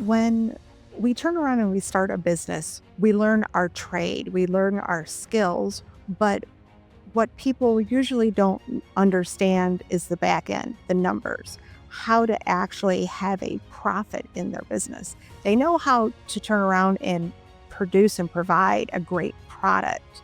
When we turn around and we start a business, we learn our trade, we learn our skills, but what people usually don't understand is the back end, the numbers, how to actually have a profit in their business. They know how to turn around and produce and provide a great product,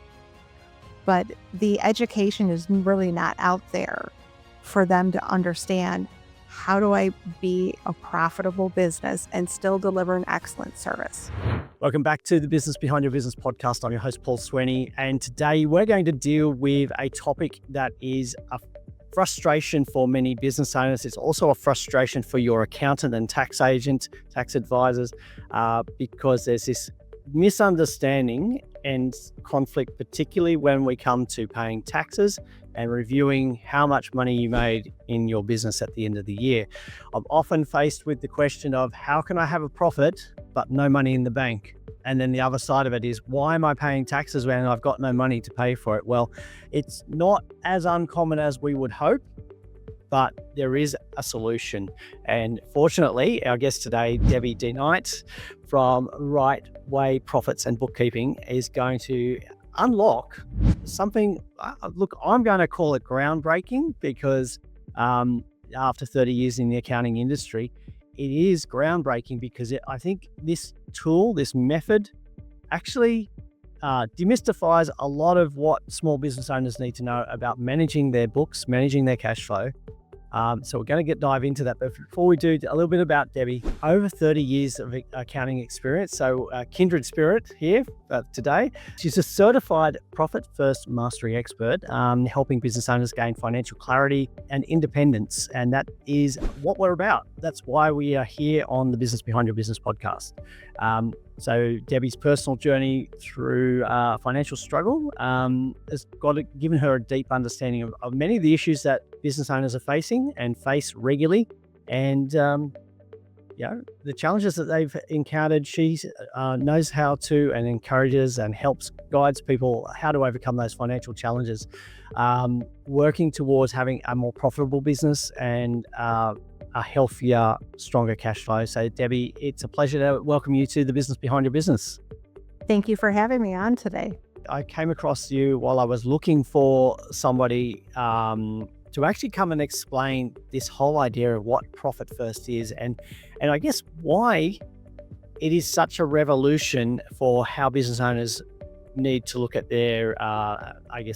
but the education is really not out there for them to understand, how do I be a profitable business and still deliver an excellent service? Welcome back to the Business Behind Your Business podcast. I'm your host, Paul Sweeney, and today we're going to deal with a topic that is a frustration for many business owners. It's also a frustration for your accountant and tax agent, tax advisors, because there's this misunderstanding and conflict, particularly when we come to paying taxes and reviewing how much money you made in your business at the end of the year. I'm often faced with the question of, how can I have a profit but no money in the bank? And then the other side of it is, why am I paying taxes when I've got no money to pay for it? Well, it's not as uncommon as we would hope, but there is a solution. And fortunately, our guest today, Debbie Deknight from Right Way Profits and Bookkeeping, is going to unlock something. Look, I'm going to call it groundbreaking because after 30 years in the accounting industry, it is groundbreaking because I think this tool, this method, actually demystifies a lot of what small business owners need to know about managing their books, managing their cash flow. So we're going to dive into that. But before we do, a little bit about Debbie. Over 30 years of accounting experience, so kindred spirit here today. She's a certified Profit First Mastery expert, helping business owners gain financial clarity and independence. And that is what we're about. That's why we are here on the Business Behind Your Business podcast. So Debbie's personal journey through financial struggle has given her a deep understanding of many of the issues that business owners are facing and face regularly. And the challenges that they've encountered, she knows how to, and encourages and helps, guides people how to overcome those financial challenges, working towards having a more profitable business and a healthier, stronger cash flow. So Debbie, it's a pleasure to welcome you to the Business Behind Your Business. Thank you for having me on today. I came across you while I was looking for somebody to actually come and explain this whole idea of what Profit First is, and I guess why it is such a revolution for how business owners need to look at their,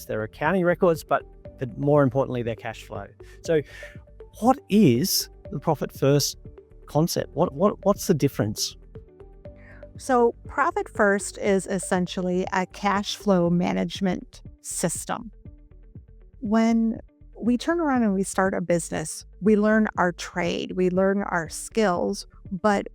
their accounting records, but more importantly, their cash flow. So what is the Profit First concept? What's the difference? So Profit First is essentially a cash flow management system. When we turn around and we start a business, we learn our trade, we learn our skills, but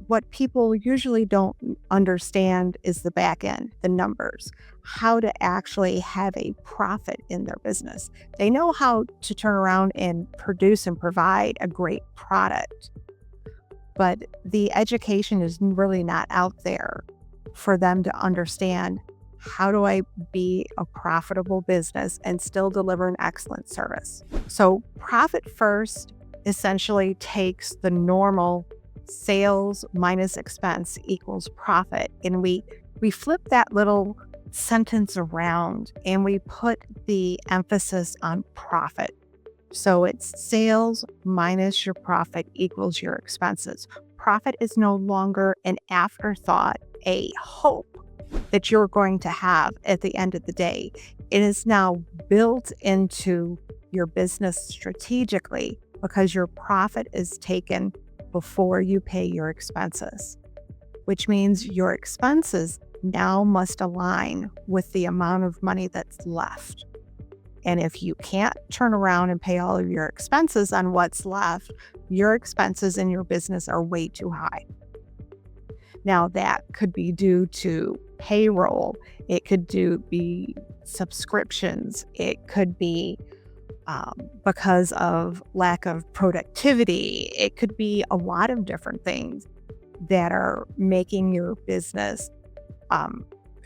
what people usually don't understand is the back end, the numbers, how to actually have a profit in their business. They know how to turn around and produce and provide a great product, but the education is really not out there for them to understand, how do I be a profitable business and still deliver an excellent service? So Profit First essentially takes the normal sales minus expense equals profit, and we flip that little sentence around and we put the emphasis on profit. So it's sales minus your profit equals your expenses. Profit is no longer an afterthought, a hope that you're going to have at the end of the day. It is now built into your business strategically because your profit is taken before you pay your expenses, which means your expenses now must align with the amount of money that's left. And if you can't turn around and pay all of your expenses on what's left, your expenses in your business are way too high. Now, that could be due to payroll. It could be subscriptions. It could be because of lack of productivity. It could be a lot of different things that are making your business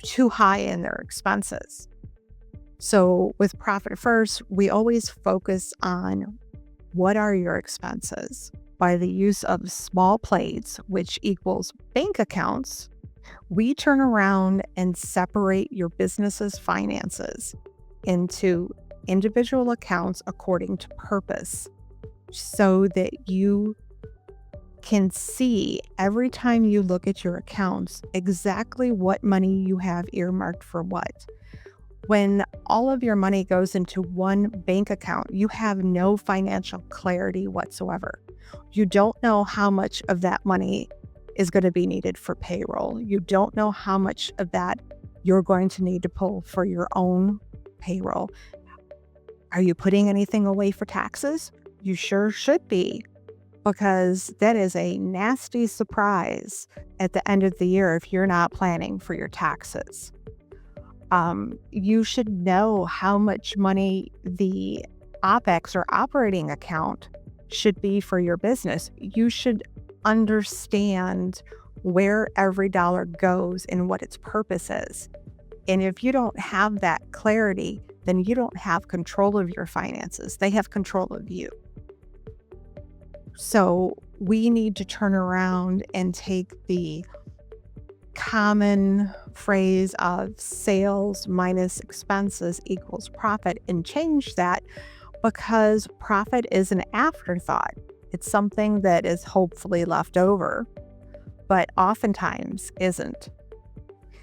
too high in their expenses. So with Profit First, we always focus on what are your expenses. by the use of small plates, which equals bank accounts, we turn around and separate your business's finances into individual accounts according to purpose so that you can see every time you look at your accounts exactly what money you have earmarked for what. When all of your money goes into one bank account, you have no financial clarity whatsoever. You don't know how much of that money is going to be needed for payroll. You don't know how much of that you're going to need to pull for your own payroll. Are you putting anything away for taxes? You sure should be, because that is a nasty surprise at the end of the year if you're not planning for your taxes. You should know how much money the OPEX or operating account should be for your business. You should understand where every dollar goes and what its purpose is. And if you don't have that clarity, then you don't have control of your finances. They have control of you. So we need to turn around and take the common phrase of sales minus expenses equals profit and change that, because profit is an afterthought. It's something that is hopefully left over, but oftentimes isn't.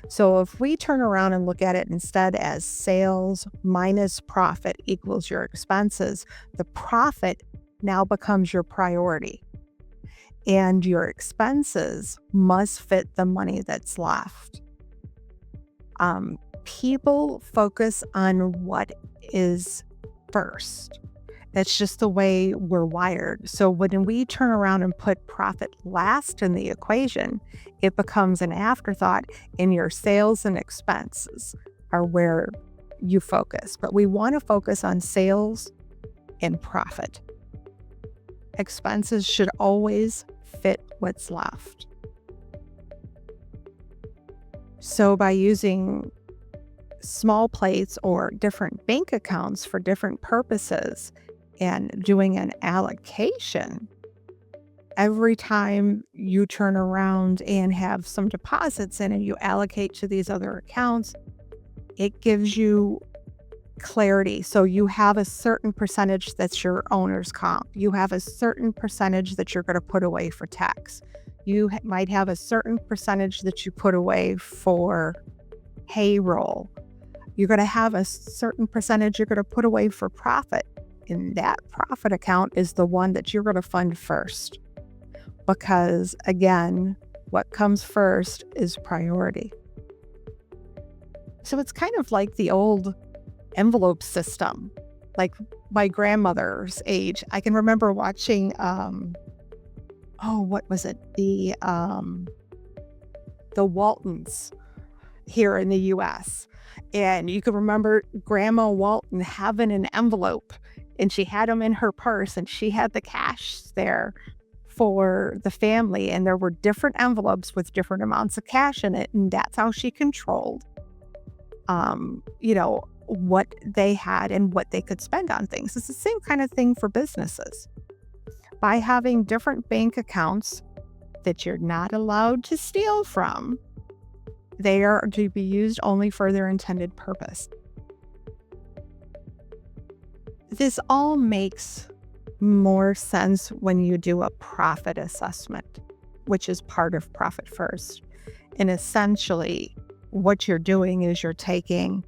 So if we turn around and look at it instead as sales minus profit equals your expenses, the profit now becomes your priority. And your expenses must fit the money that's left. People focus on what is first. That's just the way we're wired. So when we turn around and put profit last in the equation, it becomes an afterthought, and your sales and expenses are where you focus. But we want to focus on sales and profit. Expenses should always fit what's left. So by using small plates or different bank accounts for different purposes and doing an allocation, every time you turn around and have some deposits in and you allocate to these other accounts, it gives you clarity. So you have a certain percentage that's your owner's comp. You have a certain percentage that you're going to put away for tax. You might have a certain percentage that you put away for payroll. You're going to have a certain percentage you're going to put away for profit. And that profit account is the one that you're going to fund first. Because again, what comes first is priority. So it's kind of like the old envelope system, like my grandmother's age. I can remember watching, what was it? The Waltons here in the US. And you can remember Grandma Walton having an envelope, and she had them in her purse, and she had the cash there for the family. And there were different envelopes with different amounts of cash in it. And that's how she controlled, what they had and what they could spend on things. It's the same kind of thing for businesses. By having different bank accounts that you're not allowed to steal from, they are to be used only for their intended purpose. This all makes more sense when you do a profit assessment, which is part of Profit First. And essentially, what you're doing is you're taking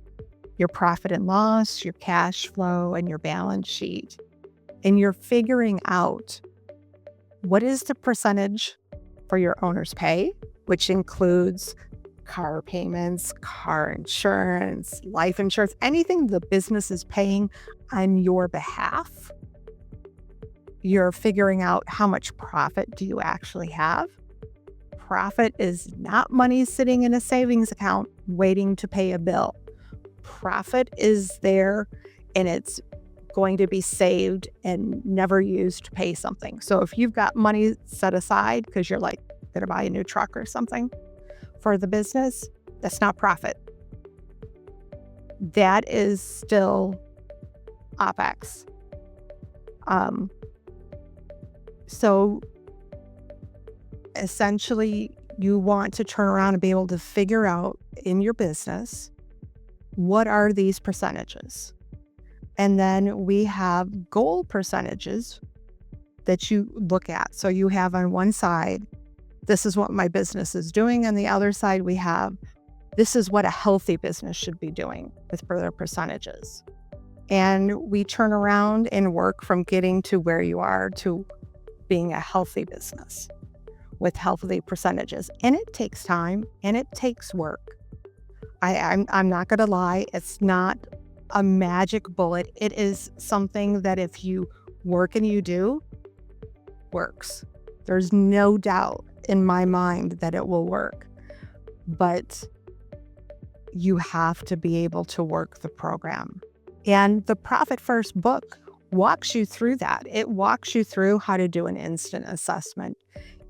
your profit and loss, your cash flow, and your balance sheet, and you're figuring out what is the percentage for your owner's pay, which includes car payments, car insurance, life insurance, anything the business is paying on your behalf. You're figuring out how much profit do you actually have. Profit is not money sitting in a savings account waiting to pay a bill. Profit is there, and it's going to be saved and never used to pay something. So if you've got money set aside because you're like going to buy a new truck or something for the business, that's not profit. That is still OPEX. So essentially, you want to turn around and be able to figure out in your business, what are these percentages? And then we have goal percentages that you look at. So you have on one side, this is what my business is doing. On the other side, we have, this is what a healthy business should be doing with further percentages. And we turn around and work from getting to where you are to being a healthy business with healthy percentages. And it takes time and it takes work. I'm not going to lie. It's not a magic bullet. It is something that if you work and you do, works. There's no doubt in my mind that it will work. But you have to be able to work the program. And the Profit First book walks you through that. It walks you through how to do an instant assessment.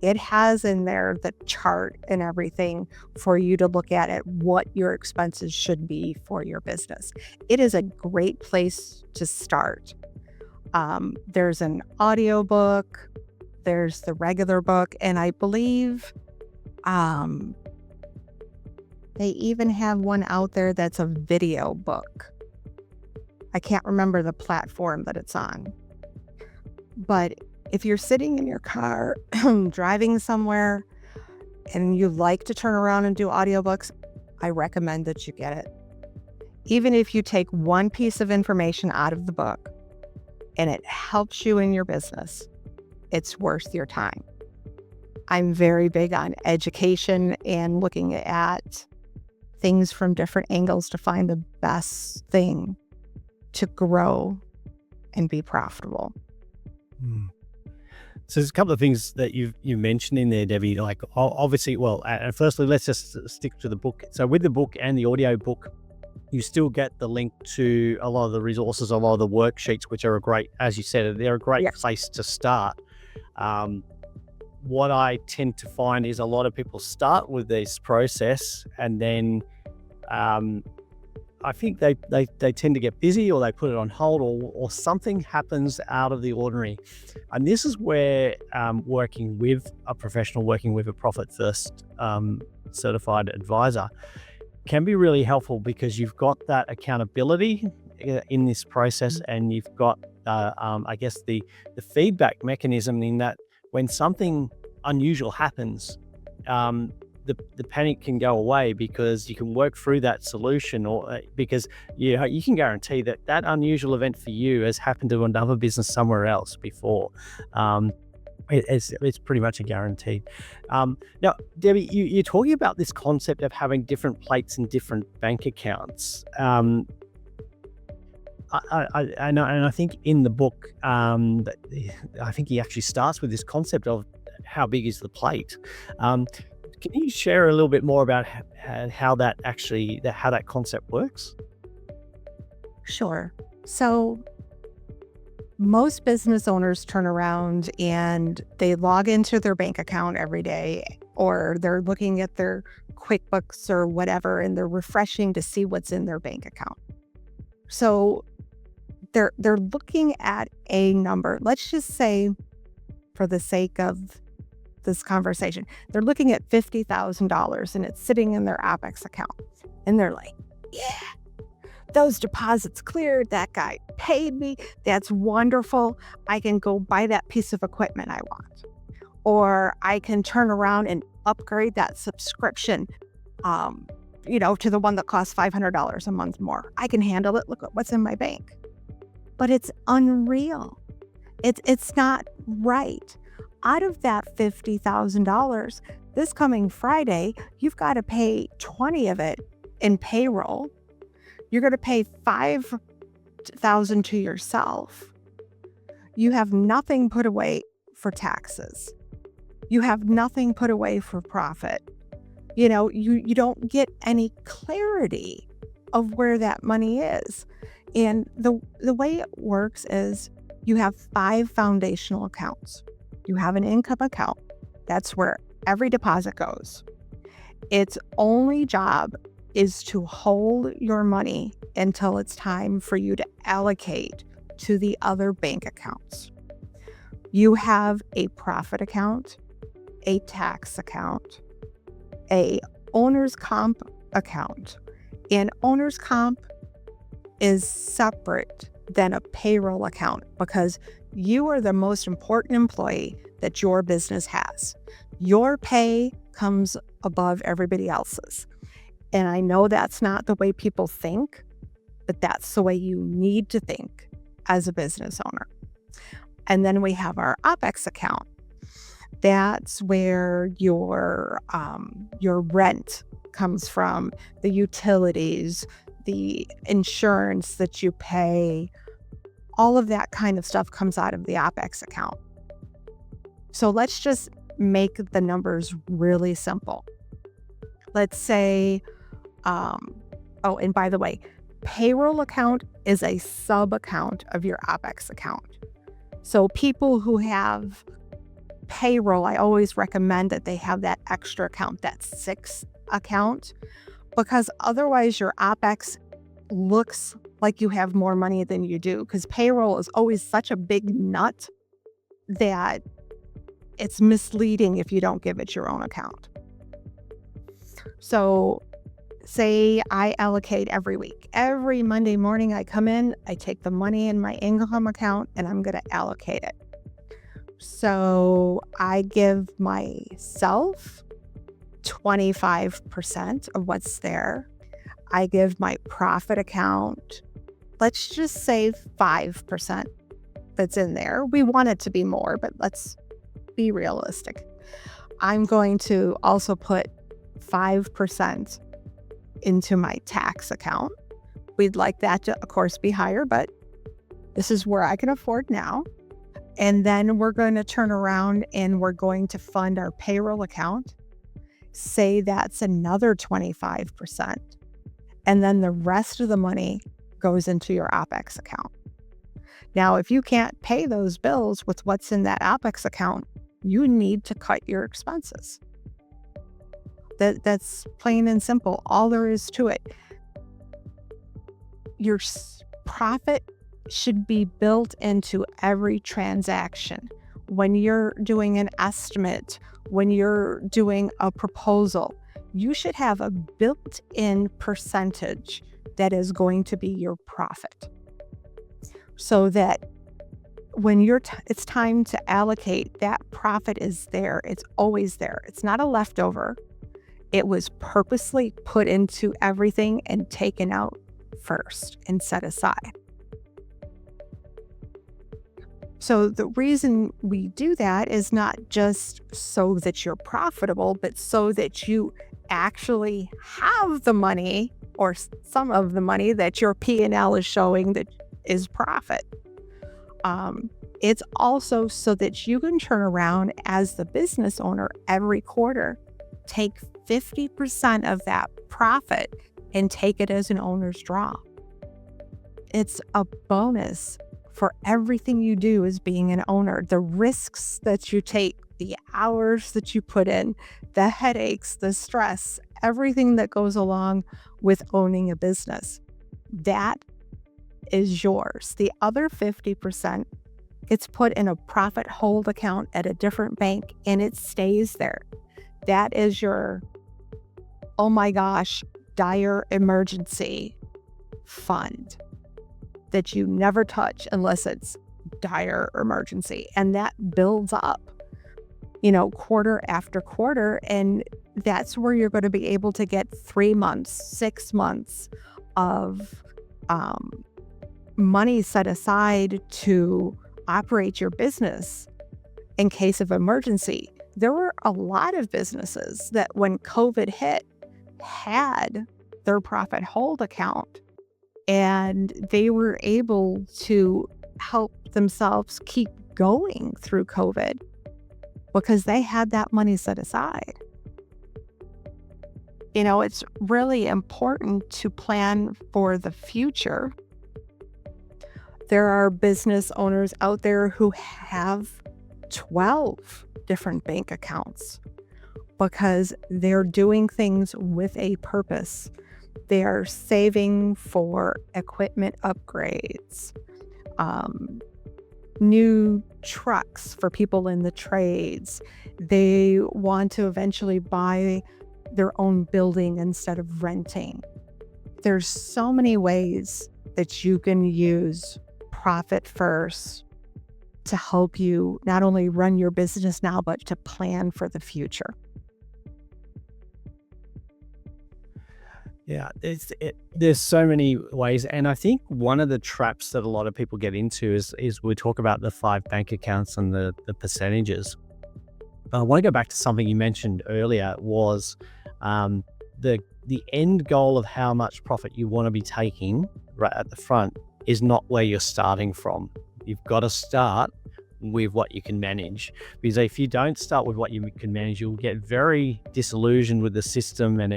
It has in there the chart and everything for you to look at what your expenses should be for your business. It is a great place to start. There's an audio book, there's the regular book, and I believe they even have one out there that's a video book. I can't remember the platform that it's on. But if you're sitting in your car, driving somewhere, and you like to turn around and do audiobooks, I recommend that you get it. Even if you take one piece of information out of the book and it helps you in your business, it's worth your time. I'm very big on education and looking at things from different angles to find the best thing to grow and be profitable. So there's a couple of things that you mentioned in there, Debbie, like obviously, well, firstly, let's just stick to the book. So with the book and the audio book, you still get the link to a lot of the resources, a lot of the worksheets, which are a great, as you said, they're a great place to start. What I tend to find is a lot of people start with this process and then I think they tend to get busy or they put it on hold or something happens out of the ordinary. And this is where working with a professional, working with a Profit First certified advisor can be really helpful because you've got that accountability in this process and you've got, I guess, the feedback mechanism in that when something unusual happens, the panic can go away because you can work through that solution, or because you can guarantee that that unusual event for you has happened to another business somewhere else before. It's pretty much a guarantee. Now, Debbie, you're talking about this concept of having different plates and different bank accounts. I know, and I think in the book, I think he actually starts with this concept of how big is the plate. Can you share a little bit more about how that concept works? Sure. So most business owners turn around and they log into their bank account every day, or they're looking at their QuickBooks or whatever, and they're refreshing to see what's in their bank account. So they're looking at a number. Let's just say, for the sake of this conversation, they're looking at $50,000 and it's sitting in their Apex account. And they're like, yeah, those deposits cleared. That guy paid me. That's wonderful. I can go buy that piece of equipment I want. Or I can turn around and upgrade that subscription, to the one that costs $500 a month more. I can handle it. Look at what's in my bank. But it's unreal. It's not right. Out of that $50,000, this coming Friday, you've got to pay 20 of it in payroll. You're going to pay $5,000 to yourself. You have nothing put away for taxes. You have nothing put away for profit. You don't get any clarity of where that money is. And the way it works is you have 5 foundational accounts. You have an income account. That's where every deposit goes. Its only job is to hold your money until it's time for you to allocate to the other bank accounts. You have a profit account, a tax account, a owner's comp account. And owner's comp is separate than a payroll account because you are the most important employee that your business has. Your pay comes above everybody else's. And I know that's not the way people think, but that's the way you need to think as a business owner. And then we have our OPEX account. That's where your rent comes from, the utilities, the insurance that you pay, all of that kind of stuff comes out of the OPEX account. So let's just make the numbers really simple. Let's say, and by the way, payroll account is a sub account of your OPEX account. So people who have payroll, I always recommend that they have that extra account, that 6th account, because otherwise your OPEX looks like you have more money than you do, because payroll is always such a big nut that it's misleading if you don't give it your own account. So say I allocate every week. Every Monday morning I come in, I take the money in my income account and I'm going to allocate it. So I give myself 25% of what's there. I give my profit account, let's just say 5% that's in there. We want it to be more, but let's be realistic. I'm going to also put 5% into my tax account. We'd like that to, of course, be higher, but this is where I can afford now. And then we're going to turn around and we're going to fund our payroll account. Say that's another 25%. And then the rest of the money goes into your OPEX account. Now, if you can't pay those bills with what's in that OPEX account, you need to cut your expenses. That's plain and simple. All there is to it. Your profit should be built into every transaction. When you're doing an estimate, when you're doing a proposal, you should have a built-in percentage that is going to be your profit. So that when it's time to allocate, that profit is there. It's always there. It's not a leftover. It was purposely put into everything and taken out first and set aside. So the reason we do that is not just so that you're profitable, but so that you actually have the money or some of the money that your P&L is showing that is profit. It's also so that you can turn around as the business owner every quarter, take 50% of that profit and take it as an owner's draw. It's a bonus for everything you do as being an owner. The risks that you take, the hours that you put in, the headaches, the stress, everything that goes along with owning a business, that is yours. The other 50%, it's put in a profit hold account at a different bank and it stays there. That is your, oh my gosh, dire emergency fund that you never touch unless it's dire emergency. And that builds up, quarter after quarter. And that's where you're going to be able to get 3 months, 6 months of money set aside to operate your business in case of emergency. There were a lot of businesses that when COVID hit had their profit hold account, and they were able to help themselves keep going through COVID because they had that money set aside. It's really important to plan for the future. There are business owners out there who have 12 different bank accounts because they're doing things with a purpose. They are saving for equipment upgrades, new trucks for people in the trades. They want to eventually buy their own building instead of renting. There's so many ways that you can use profit first to help you not only run your business now, but to plan for the future. Yeah, there's so many ways, and I think one of the traps that a lot of people get into is we talk about the 5 bank accounts and the percentages. I want to go back to something you mentioned earlier was the end goal of how much profit you want to be taking right at the front is not where you're starting from. You've got to start with what you can manage, because if you don't start with what you can manage, you'll get very disillusioned with the system and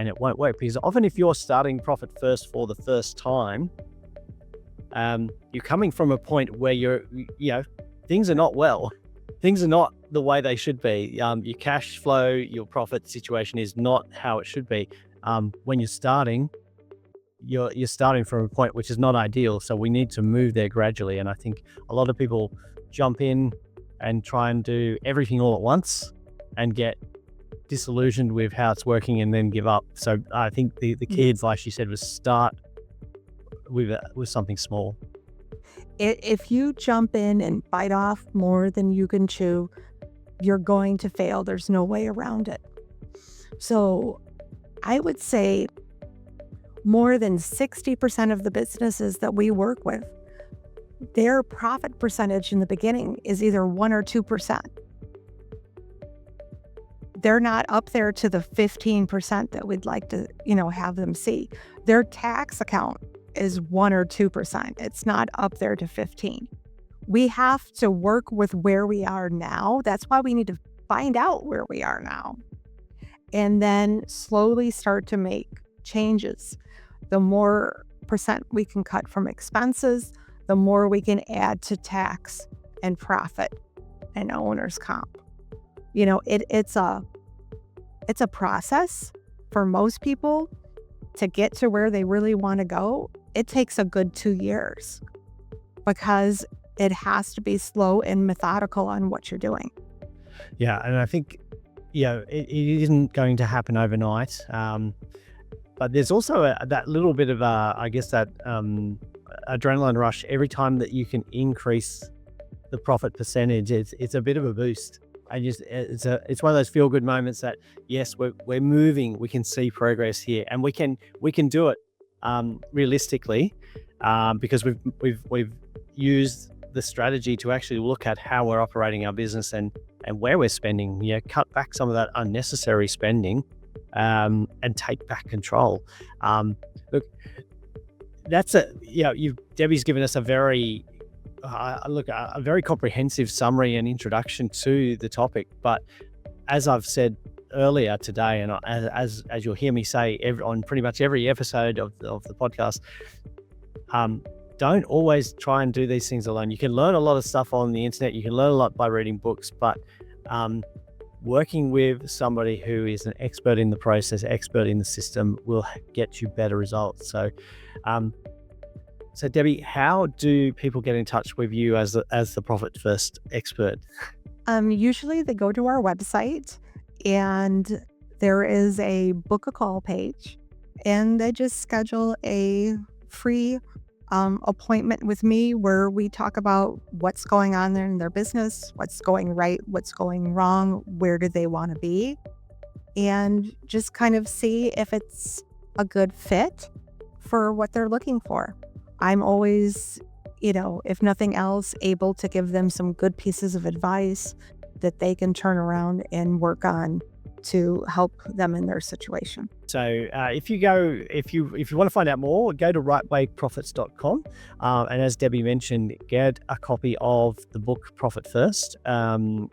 it won't work. Because often if you're starting profit first for the first time, you're coming from a point where things are not well. Things are not the way they should be. Your cash flow, your profit situation is not how it should be. When you're starting, you're starting from a point which is not ideal. So we need to move there gradually. And I think a lot of people jump in and try and do everything all at once and get disillusioned with how it's working and then give up. So I think the key advice you said was start with something small. If you jump in and bite off more than you can chew, you're going to fail. There's no way around it. So I would say more than 60% of the businesses that we work with, their profit percentage in the beginning is either 1 or 2%. They're not up there to the 15% that we'd like to, have them see. Their tax account is 1 or 2%. It's not up there to 15. We have to work with where we are now. That's why we need to find out where we are now and then slowly start to make changes. The more percent we can cut from expenses, the more we can add to tax and profit and owner's comp. It's a process for most people to get to where they really want to go. It takes a good 2 years because it has to be slow and methodical on what you're doing. Yeah, and I think it isn't going to happen overnight. But there's also that little bit of that adrenaline rush every time that you can increase the profit percentage. It's a bit of a boost. And it's one of those feel good moments that yes, we're moving, we can see progress here, and we can do it realistically because we've used the strategy to actually look at how we're operating our business and where we're spending. Cut back some of that unnecessary spending and take back control. Look, that's Debbie's given us a very comprehensive summary and introduction to the topic. But as I've said earlier today, and as you'll hear me say on pretty much every episode of the podcast, don't always try and do these things alone. You can learn a lot of stuff on the internet. You can learn a lot by reading books, but working with somebody who is an expert in the process, expert in the system, will get you better results. So Debbie, how do people get in touch with you as the Profit First expert? Usually they go to our website and there is a book a call page, and they just schedule a free appointment with me where we talk about what's going on there in their business, what's going right, what's going wrong, where do they want to be, and just kind of see if it's a good fit for what they're looking for. I'm always, if nothing else, able to give them some good pieces of advice that they can turn around and work on to help them in their situation. So if you want to find out more, go to rightwayprofits.com. And as Debbie mentioned, get a copy of the book Profit First,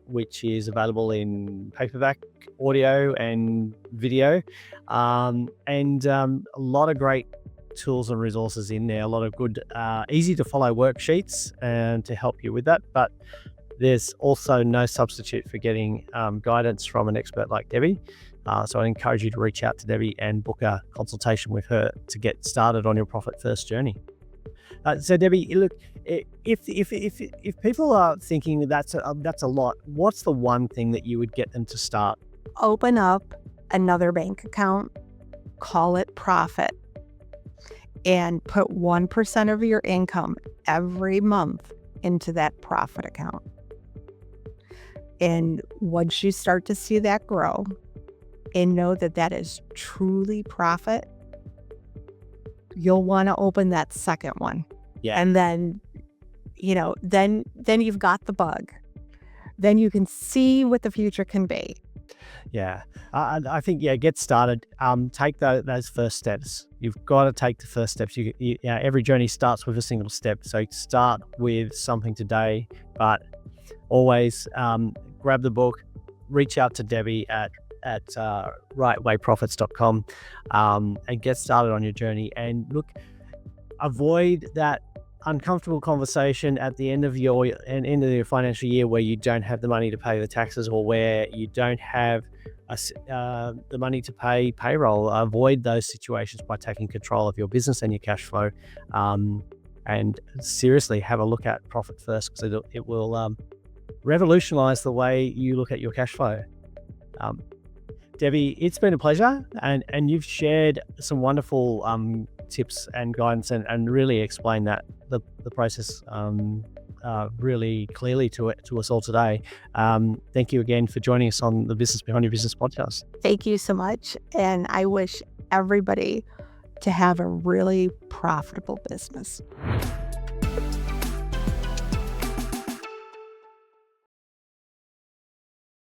which is available in paperback, audio and video, and a lot of great tools and resources in there, a lot of good, easy to follow worksheets and to help you with that. But there's also no substitute for getting guidance from an expert like Debbie. So I encourage you to reach out to Debbie and book a consultation with her to get started on your Profit First journey. So Debbie, look, if people are thinking that's a lot, what's the one thing that you would get them to start? Open up another bank account, call it profit, and put 1% of your income every month into that profit account. And once you start to see that grow and know that that is truly profit, you'll want to open that second one. Yeah. And then, then you've got the bug. Then you can see what the future can be. Yeah, I think, get started. Take those first steps. You've got to take the first steps. Every journey starts with a single step. So start with something today, but always grab the book, reach out to Debbie at rightwayprofits.com and get started on your journey. And look, avoid that uncomfortable conversation at the end of your financial year where you don't have the money to pay the taxes, or where you don't have the money to pay payroll. Avoid those situations by taking control of your business and your cash flow, and seriously have a look at profit first, because it will revolutionize the way you look at your cash flow. Debbie, it's been a pleasure, and you've shared some wonderful tips and guidance, and really explained the process really clearly to us all today. Thank you again for joining us on the Business Behind Your Business podcast. Thank you so much. And I wish everybody to have a really profitable business.